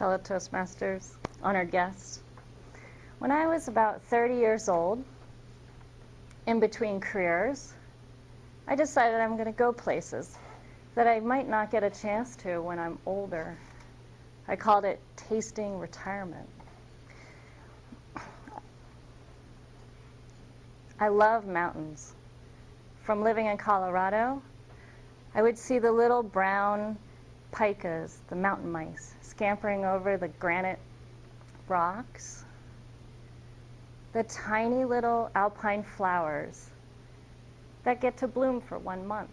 fellow Toastmasters, honored guests. When I was about 30 years old, in between careers, I decided I'm going to go places that I might not get a chance to when I'm older. I called it tasting retirement. I love mountains. From living in Colorado, I would see the little brown pikas, the mountain mice, scampering over the granite rocks, the tiny little alpine flowers that get to bloom for 1 month,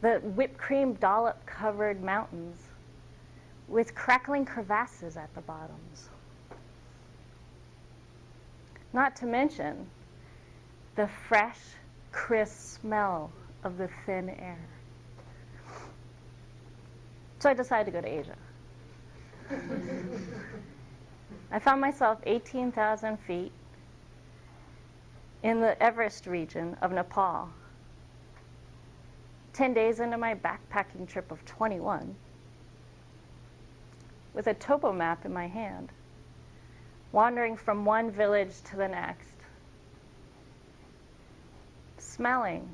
the whipped cream dollop covered mountains with crackling crevasses at the bottoms. Not to mention the fresh, crisp smell of the thin air. So I decided to go to Asia. I found myself 18,000 feet in the Everest region of Nepal, 10 days into my backpacking trip of 21, with a topo map in my hand, wandering from one village to the next, smelling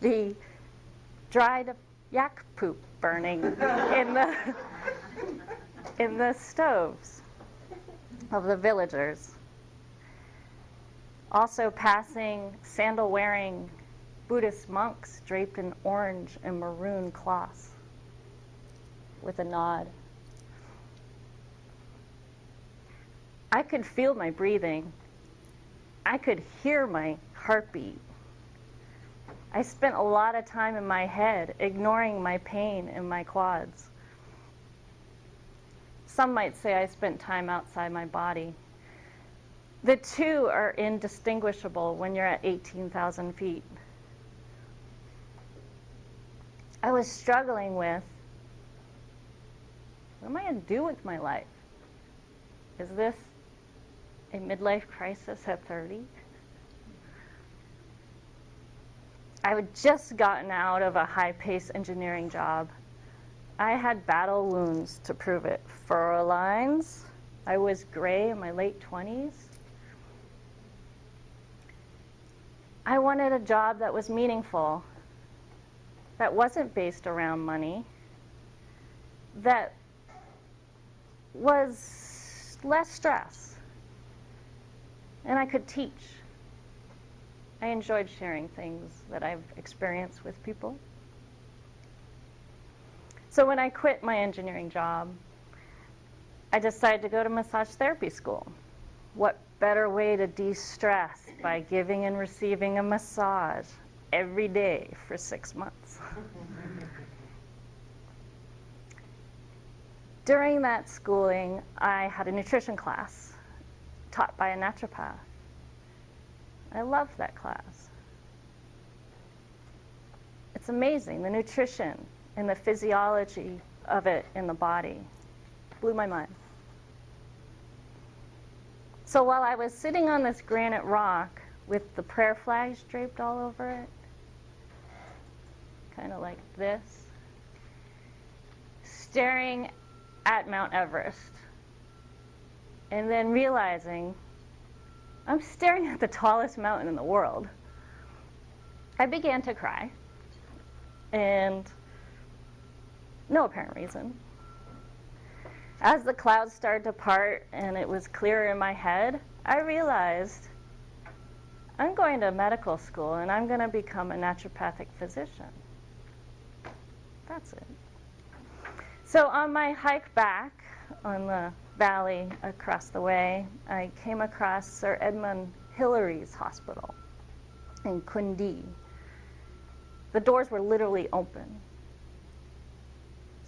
the dried yak poop burning in the stoves of the villagers. Also passing sandal-wearing Buddhist monks draped in orange and maroon cloths with a nod. I could feel my breathing. I could hear my heartbeat. I spent a lot of time in my head, ignoring my pain in my quads. Some might say I spent time outside my body. The two are indistinguishable when you're at 18,000 feet. I was struggling with, what am I going to do with my life? Is this a midlife crisis at 30? I had just gotten out of a high-paced engineering job. I had battle wounds to prove it. Furrow lines. I was gray in my late 20s. I wanted a job that was meaningful, that wasn't based around money, that was less stress, and I could teach. I enjoyed sharing things that I've experienced with people. So when I quit my engineering job, I decided to go to massage therapy school. What better way to de-stress by giving and receiving a massage every day for 6 months? During that schooling, I had a nutrition class taught by a naturopath. I loved that class. It's amazing, the nutrition and the physiology of it in the body. Blew my mind. So while I was sitting on this granite rock with the prayer flags draped all over it, kind of like this, staring at Mount Everest, and then realizing I'm staring at the tallest mountain in the world, I began to cry, and no apparent reason. As the clouds started to part and it was clearer in my head, I realized I'm going to medical school and I'm going to become a naturopathic physician. That's it. So on my hike back on the valley across the way, I came across Sir Edmund Hillary's hospital in Kundi. The doors were literally open.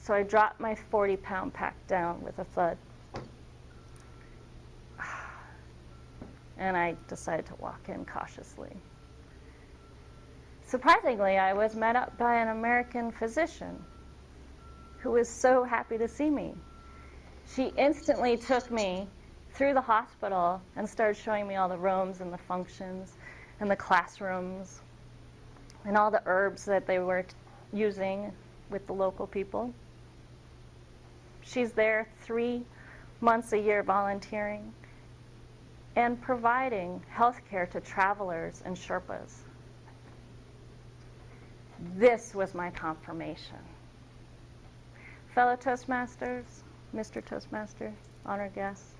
So I dropped my 40-pound pack down with a thud. And I decided to walk in cautiously. Surprisingly, I was met up by an American physician who was so happy to see me. She instantly took me through the hospital and started showing me all the rooms and the functions and the classrooms and all the herbs that they were using with the local people. She's there 3 months a year volunteering and providing health care to travelers and Sherpas. This was my confirmation. Fellow Toastmasters, Mr. Toastmaster, honored guests,